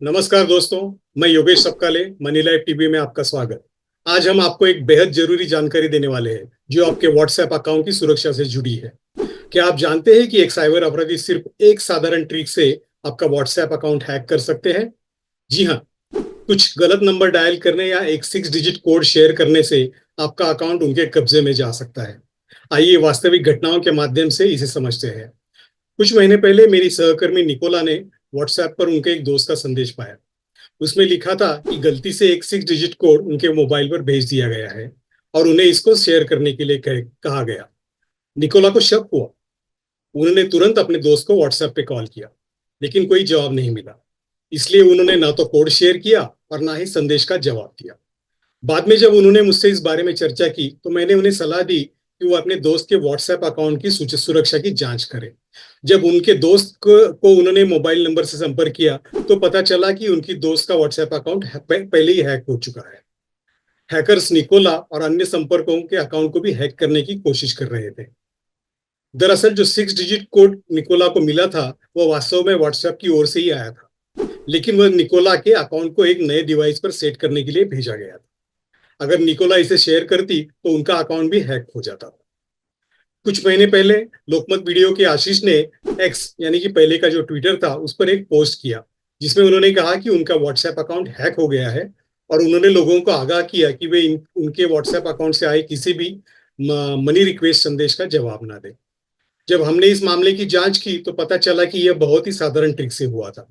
नमस्कार दोस्तों। मैं योगेश सपकाले, मनी लाइफ टीवी में आपका स्वागत। आज हम आपको एक बेहद जरूरी जानकारी देने वाले हैं जो आपके व्हाट्सएप अकाउंट की सुरक्षा से जुड़ी है। क्या आप जानते हैं कि एक साइबर अपराधी सिर्फ एक साधारण ट्रिक से आपका व्हाट्सएप अकाउंट हैक कर सकते हैं? जी हाँ, कुछ गलत नंबर डायल करने या एक 6 डिजिट कोड शेयर करने से आपका अकाउंट उनके कब्जे में जा सकता है। आइए वास्तविक घटनाओं के माध्यम से इसे समझते हैं। कुछ महीने पहले मेरी सहकर्मी निकोला ने व्हाट्सएप पर उनके एक दोस्त का संदेश पाया। उसमें लिखा था कि गलती से एक 6 डिजिट कोड उनके मोबाइल पर भेज दिया गया है और उन्हें इसको शेयर करने के लिए कहा गया। निकोला को शक हुआ। उन्होंने तुरंत अपने दोस्त को व्हाट्सएप पे कॉल किया, लेकिन कोई जवाब नहीं मिला। इसलिए उन्होंने ना तो कोड शेयर किया और ना ही संदेश का जवाब दिया। बाद में जब उन्होंने मुझसे इस बारे में चर्चा की तो मैंने उन्हें सलाह दी कि वो अपने दोस्त के व्हाट्सएप अकाउंट की सुरक्षा की जांच करें। जब उनके दोस्त को उन्होंने मोबाइल नंबर से संपर्क किया तो पता चला कि उनकी दोस्त का व्हाट्सएप अकाउंट पहले ही हैक हो चुका है। हैकर्स निकोला और अन्य संपर्कों के अकाउंट को भी हैक करने की कोशिश कर रहे थे। दरअसल जो 6 डिजिट कोड निकोला को मिला था वो वास्तव में व्हाट्सएप की ओर से ही आया था, लेकिन वह निकोला के अकाउंट को एक नए डिवाइस पर सेट करने के लिए भेजा गया था। अगर निकोला इसे शेयर करती तो उनका अकाउंट भी हैक हो जाता। कुछ महीने पहले लोकमत वीडियो के आशीष ने एक्स यानी कि पहले का जो ट्विटर था उस पर एक पोस्ट किया, जिसमें उन्होंने कहा कि उनका व्हाट्सएप अकाउंट हैक हो गया है और उन्होंने लोगों को आगाह किया कि वे उनके व्हाट्सएप अकाउंट से आए किसी भी मनी रिक्वेस्ट संदेश का जवाब ना दें। जब हमने इस मामले की जांच की तो पता चला कि यह बहुत ही साधारण ट्रिक से हुआ था।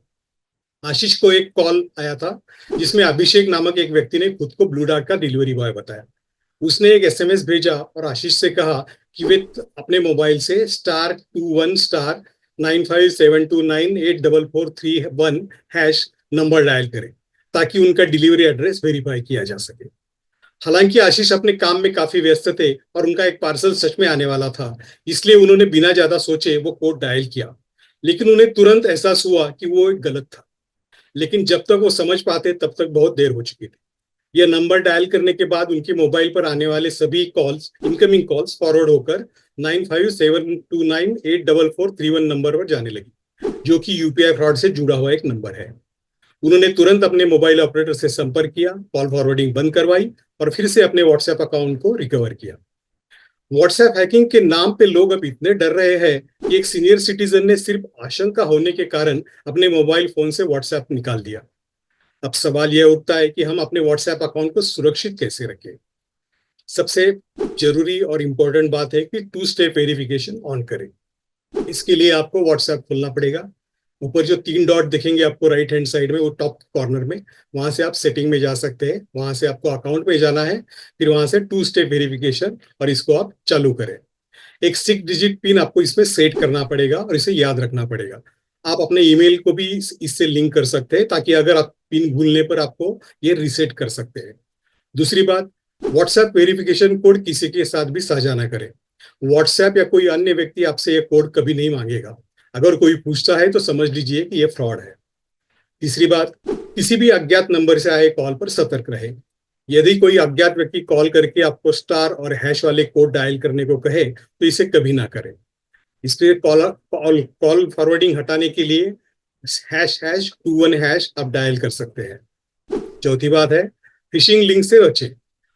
आशीष को एक कॉल आया था जिसमें अभिषेक नामक एक व्यक्ति ने खुद को ब्लू डार्ट का डिलीवरी बॉय बताया। उसने एक एसएमएस भेजा और आशीष से कहा कि वे अपने मोबाइल से *21*9572984431# नंबर डायल करें ताकि उनका डिलीवरी एड्रेस वेरीफाई किया जा सके। हालांकि आशीष अपने काम में काफी व्यस्त थे और उनका एक पार्सल सच में आने वाला था, इसलिए उन्होंने बिना ज्यादा सोचे वो कोड डायल किया। लेकिन उन्हें तुरंत एहसास हुआ कि वो एक गलत था। लेकिन जब तक वो समझ पाते तब तक बहुत देर हो चुकी थी। यह नंबर डायल करने के बाद उनके मोबाइल पर आने वाले सभी कॉल्स, इनकमिंग कॉल्स फॉरवर्ड होकर 9572984431 नंबर पर जाने लगी, जो कि यूपीआई फ्रॉड से जुड़ा हुआ एक नंबर है। उन्होंने तुरंत अपने मोबाइल ऑपरेटर से संपर्क किया, कॉल फॉरवर्डिंग बंद करवाई और फिर से अपने व्हाट्सएप अकाउंट को रिकवर किया। व्हाट्सएप हैकिंग के नाम पे लोग अब इतने डर रहे हैं कि एक सीनियर सिटीजन ने सिर्फ आशंका होने के कारण अपने मोबाइल फोन से व्हाट्सएप निकाल दिया। अब सवाल यह उठता है कि हम अपने व्हाट्सएप अकाउंट को सुरक्षित कैसे रखें। सबसे जरूरी और इंपॉर्टेंट बात है कि 2 स्टेप वेरिफिकेशन ऑन करें। इसके लिए आपको व्हाट्सएप खोलना पड़ेगा। ऊपर जो 3 डॉट दिखेंगे आपको राइट हैंड साइड में, वो टॉप कॉर्नर में, वहां से आप सेटिंग में जा सकते हैं। वहां से आपको अकाउंट में जाना है, फिर वहां से 2 स्टेप वेरिफिकेशन और इसको आप चालू करें। एक 6 डिजिट पिन आपको इसमें सेट करना पड़ेगा और इसे याद रखना पड़ेगा। आप अपने ईमेल को भी इससे लिंक कर सकते हैं ताकि अगर आप पिन भूलने पर आपको ये रीसेट कर सकते हैं। दूसरी बात, व्हाट्सएप वेरिफिकेशन कोड किसी के साथ भी साझा ना करें। व्हाट्सएप या कोई अन्य व्यक्ति आपसे ये कोड कभी नहीं मांगेगा। अगर कोई पूछता है तो समझ लीजिए कि यह फ्रॉड है। तीसरी बात, किसी भी अज्ञात नंबर से आए कॉल पर सतर्क रहें। यदि कोई अज्ञात व्यक्ति कॉल करके आपको स्टार और हैश वाले कोड डायल करने को कहे तो इसे कभी ना करें। इसलिए कॉल कॉल कॉल फॉरवर्डिंग हटाने के लिए ##21# आप डायल कर सकते हैं। चौथी बात है, फिशिंग लिंक से बचें।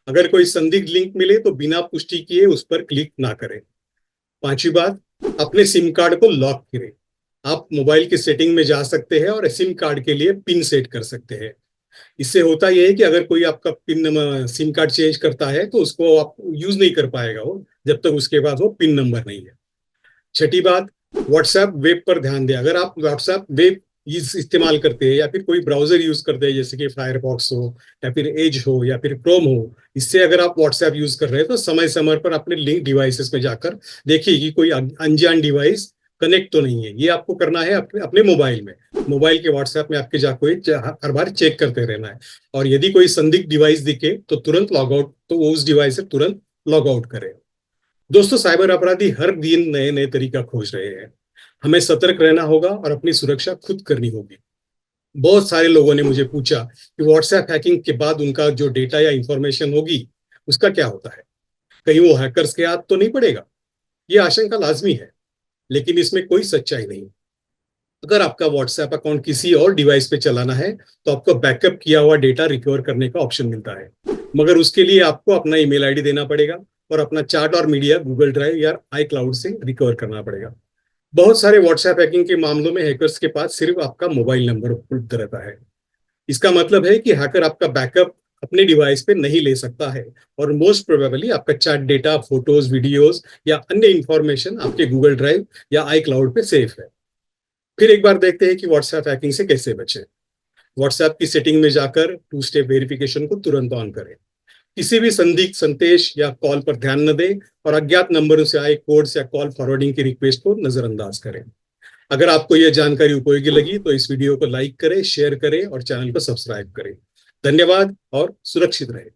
अगर कोई संदिग्ध लिंक मिले तो बिना पुष्टि किए उस पर क्लिक ना करें। पांचवी बात, अपने सिम कार्ड को लॉक करें। आप मोबाइल की सेटिंग में जा सकते हैं और सिम कार्ड के लिए पिन सेट कर सकते हैं। इससे होता यह है कि अगर कोई आपका पिन सिम कार्ड चेंज करता है तो उसको आप यूज नहीं कर पाएगा वो, जब तक उसके पास वो पिन नंबर नहीं है। छठी बात, व्हाट्सएप वेब पर ध्यान दें। अगर आप व्हाट्सएप वेब इस्तेमाल करते हैं या फिर कोई ब्राउजर यूज करते हैं जैसे कि फायरफॉक्स हो या फिर एज हो या फिर क्रोम हो, इससे अगर आप व्हाट्सएप यूज कर रहे हैं तो समय समय पर अपने लिंक डिवाइसेस में जाकर देखिए कि कोई अनजान डिवाइस कनेक्ट तो नहीं है। ये आपको करना है अपने मोबाइल में। मोबाइल के व्हाट्सएप में आपके जाकर हर बार चेक करते रहना है और यदि कोई संदिग्ध डिवाइस दिखे तो तुरंत लॉग आउट, तो उस डिवाइस से तुरंत लॉग आउट करें। दोस्तों, साइबर अपराधी हर दिन नए नए तरीका खोज रहे हैं। हमें सतर्क रहना होगा और अपनी सुरक्षा खुद करनी होगी। बहुत सारे लोगों ने मुझे पूछा कि व्हाट्सएप हैकिंग के बाद उनका जो डेटा या इंफॉर्मेशन होगी उसका क्या होता है, कहीं वो हैकर्स के हाथ तो नहीं पड़ेगा। ये आशंका लाजमी है, लेकिन इसमें कोई सच्चाई नहीं। अगर आपका व्हाट्सएप अकाउंट किसी और डिवाइस पे चलाना है तो आपको बैकअप किया हुआ डेटा रिकवर करने का ऑप्शन मिलता है, मगर उसके लिए आपको अपना ईमेल आईडी देना पड़ेगा और अपना चार्ट और मीडिया गूगल ड्राइव या आई क्लाउड से रिकवर करना पड़ेगा। बहुत सारे व्हाट्सएप हैकिंग के मामलों में हैकर्स के पास सिर्फ आपका मोबाइल नंबर उपलब्ध रहता है। इसका मतलब है कि हैकर आपका बैकअप अपने डिवाइस पे नहीं ले सकता है और मोस्ट प्रोबेबली आपका चैट डेटा, फोटोज, वीडियोज या अन्य इंफॉर्मेशन आपके गूगल ड्राइव या आई क्लाउड पे सेफ है। फिर एक बार देखते हैं कि व्हाट्सएप हैकिंग से कैसे बचें। व्हाट्सएप की सेटिंग में जाकर टू स्टेप वेरिफिकेशन को तुरंत ऑन करें। किसी भी संदिग्ध संदेश या कॉल पर ध्यान न दें और अज्ञात नंबरों से आए कोड्स या कॉल फॉरवर्डिंग की रिक्वेस्ट को नजरअंदाज करें। अगर आपको यह जानकारी उपयोगी लगी तो इस वीडियो को लाइक करें, शेयर करें और चैनल को सब्सक्राइब करें। धन्यवाद और सुरक्षित रहें।